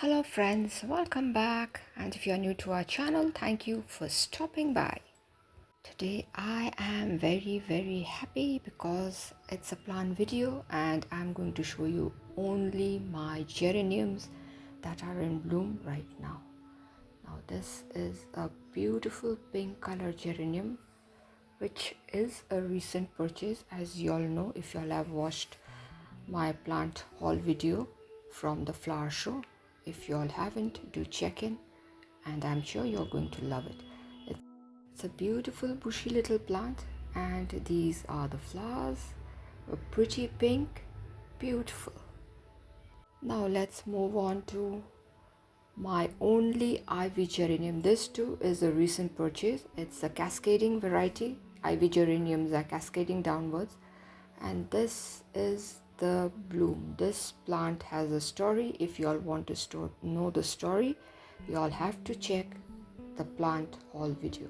Hello friends, welcome back, and if you are new to our channel, thank you for stopping by. Today I am very happy because it's a plant video and I'm going to show you only my geraniums that are in bloom right now. Now this is a beautiful pink color geranium which is a recent purchase, as you all know if you all have watched my plant haul video from the flower show. If you all haven't, do check in and I'm sure you're going to love it. It's a beautiful bushy little plant and these are the flowers, a pretty pink, beautiful. Now let's move on to my only ivy geranium. This too is a recent purchase. It's a cascading variety. Ivy geraniums are cascading downwards, and this is the bloom. This plant has a story. If you all want to know the story, you all have to check the plant haul video.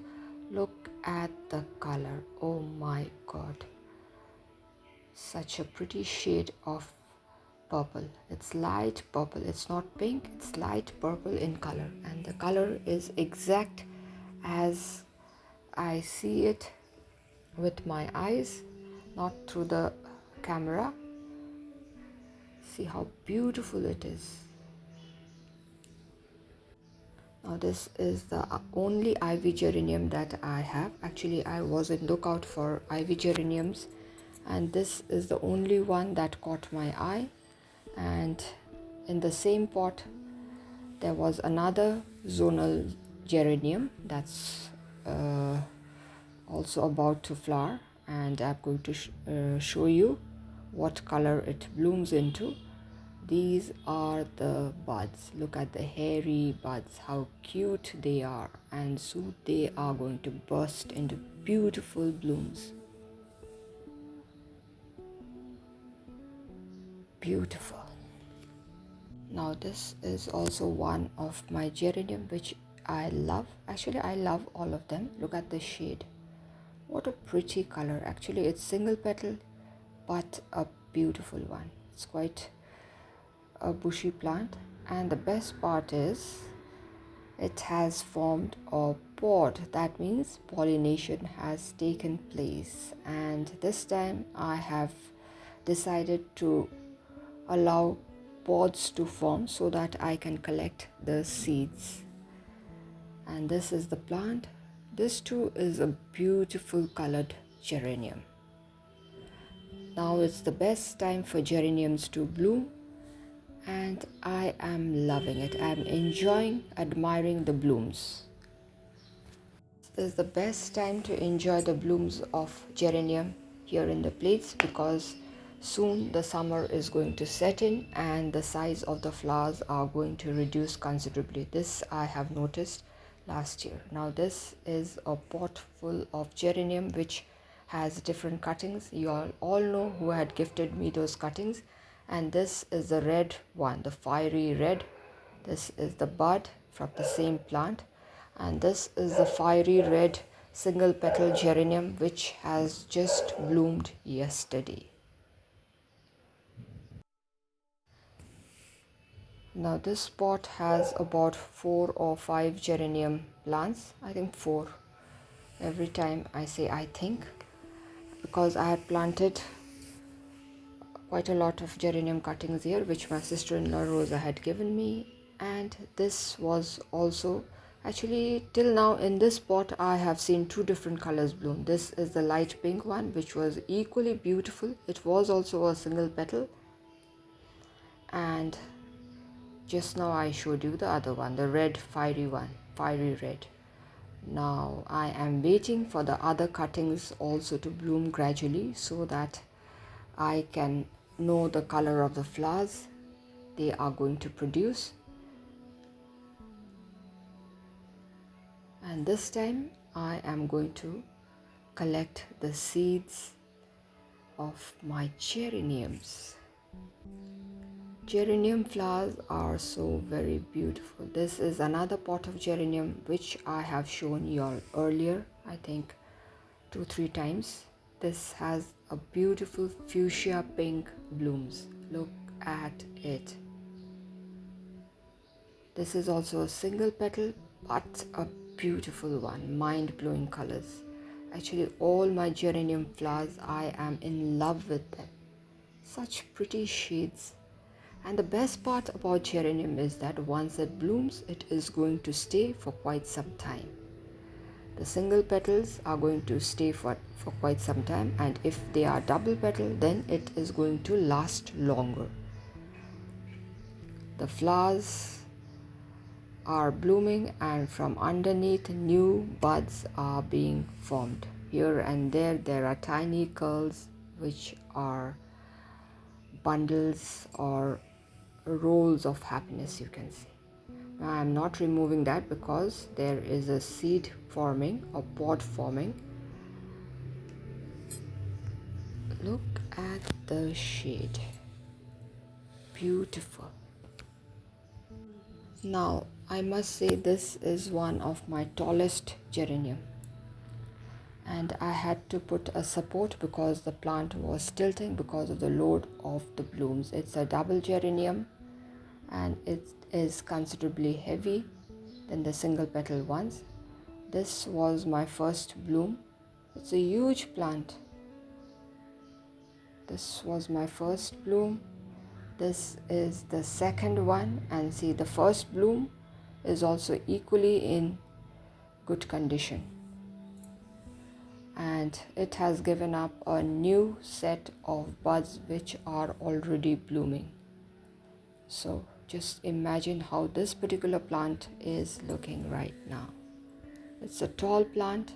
Look at the color. Oh my god, such a pretty shade of purple. It's light purple, it's not pink, it's light purple in color, and the color is exact as I see it with my eyes, not through the camera. See how beautiful it is. Now this is the only ivy geranium that I have. Actually I was in lookout for ivy geraniums and this is the only one that caught my eye. And in the same pot there was another zonal geranium that's also about to flower, and I'm going to show you what color it blooms into. These are the buds. Look at the hairy buds, how cute they are, and soon they are going to burst into beautiful blooms. Beautiful. Now this is also one of my geranium which I love. Actually I love all of them. Look at the shade. What a pretty color. Actually it's single petal but a beautiful one. It's quite a bushy plant, and the best part is it has formed a pod. That means pollination has taken place, and this time I have decided to allow pods to form so that I can collect the seeds. And this is the plant. This too is a beautiful colored geranium. Now it's the best time for geraniums to bloom, and I am loving it. I'm enjoying admiring the blooms. This is the best time to enjoy the blooms of geranium here in the plates, because soon the summer is going to set in and the size of the flowers are going to reduce considerably. This I have noticed last year. Now this is a pot full of geranium which has different cuttings. You all know who had gifted me those cuttings, and this is the red one, the fiery red. This is the bud from the same plant, and this is the fiery red single petal geranium which has just bloomed yesterday. Now this pot has about 4 or 5 geranium plants. I think 4. Every time I say I think, because I had planted quite a lot of geranium cuttings here which my sister-in-law Rosa had given me, and this was also, actually till now in this pot I have seen 2 different colors bloom. This is the light pink one which was equally beautiful. It was also a single petal, and just now I showed you the other one, the red fiery one, fiery red. Now I am waiting for the other cuttings also to bloom gradually so that I can know the color of the flowers they are going to produce. And this time I am going to collect the seeds of my geraniums. Geranium flowers are so very beautiful. This is another pot of geranium which I have shown you all earlier, I think 2-3 times. This has a beautiful fuchsia pink blooms. Look at it. This is also a single petal, but a beautiful one, mind-blowing colors. Actually, all my geranium flowers, I am in love with them. Such pretty shades. And the best part about geranium is that once it blooms, it is going to stay for quite some time. The single petals are going to stay for quite some time, and if they are double petal, then it is going to last longer. The flowers are blooming, and from underneath new buds are being formed. Here and there are tiny curls which are bundles or rolls of happiness, you can say. Now I am not removing that because there is a seed forming, a pod forming. Look at the shade, beautiful. Now I must say this is one of my tallest geranium, and I had to put a support because the plant was tilting because of the load of the blooms. It's a double geranium and it is considerably heavy than the single petal ones. This was my first bloom. It's a huge plant. This was my first bloom. This is the second one, and see, the first bloom is also equally in good condition, and it has given up a new set of buds which are already blooming. So just imagine how this particular plant is looking right now. It's a tall plant,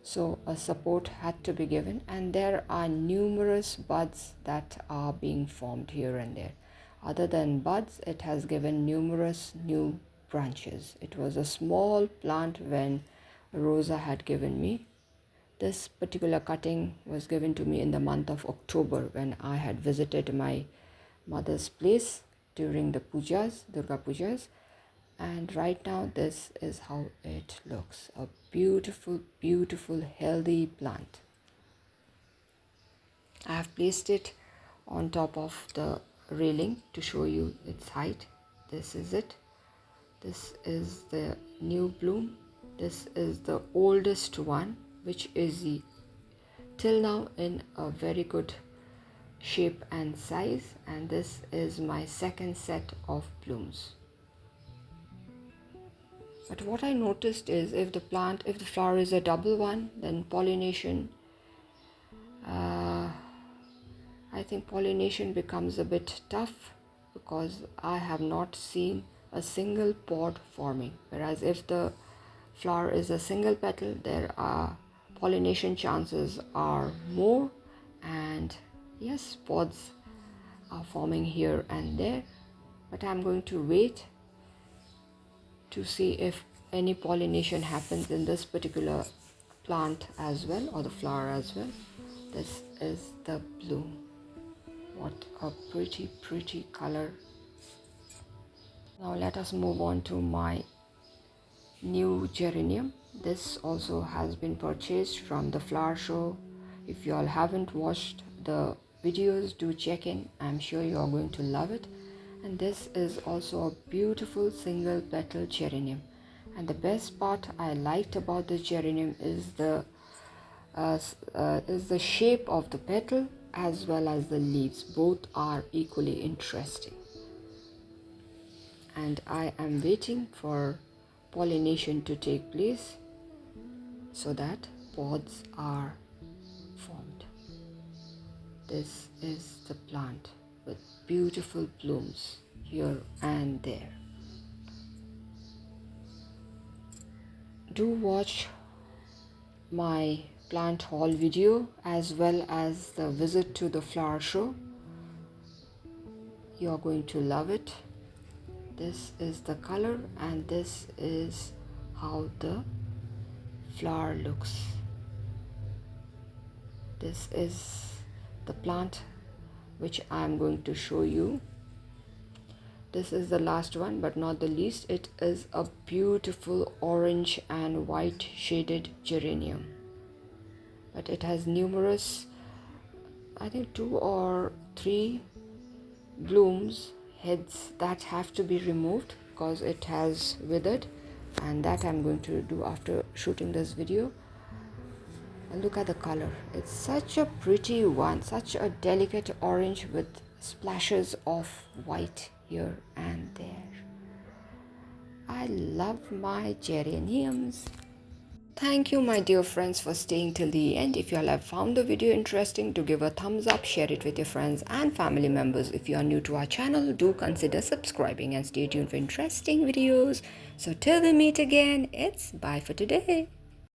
so a support had to be given, and there are numerous buds that are being formed here and there. Other than buds, it has given numerous new branches. It was a small plant when Rosa had given me. This particular cutting was given to me in the month of October when I had visited my mother's place during the pujas, Durga pujas. And right now this is how it looks. A beautiful, beautiful, healthy plant. I have placed it on top of the railing to show you its height. This is it. This is the new bloom. This is the oldest one, which is till now in a very good shape and size, and this is my second set of blooms. But what I noticed is if the flower is a double one, then pollination, I think pollination becomes a bit tough because I have not seen a single pod forming. Whereas if the flower is a single petal, there are pollination chances are more, and yes, pods are forming here and there. But I'm going to wait to see if any pollination happens in this particular plant as well, or the flower as well. This is the bloom. What a pretty, pretty color. Now let us move on to my new geranium. This also has been purchased from the flower show. If you all haven't watched the videos, do check in. I'm sure you are going to love it. And this is also a beautiful single petal geranium, and the best part I liked about this geranium is the shape of the petal as well as the leaves. Both are equally interesting, and I am waiting for pollination to take place so that pods are formed. This is the plant with beautiful blooms here and there. Do watch my plant haul video as well as the visit to the flower show. You are going to love it. This is the color, and this is how the flower looks. This is the plant which I am going to show you. This is the last one but not the least. It is a beautiful orange and white shaded geranium, but it has numerous, I think 2 or 3 blooms, heads that have to be removed. because it has withered, and that I'm going to do after shooting this video. And look at the color, it's such a pretty one, such a delicate orange with splashes of white here and there. I love my geraniums. Thank you, my dear friends, for staying till the end. If you all have found the video interesting, do give a thumbs up, share it with your friends and family members. If you are new to our channel, do consider subscribing and stay tuned for interesting videos. So till we meet again, it's bye for today.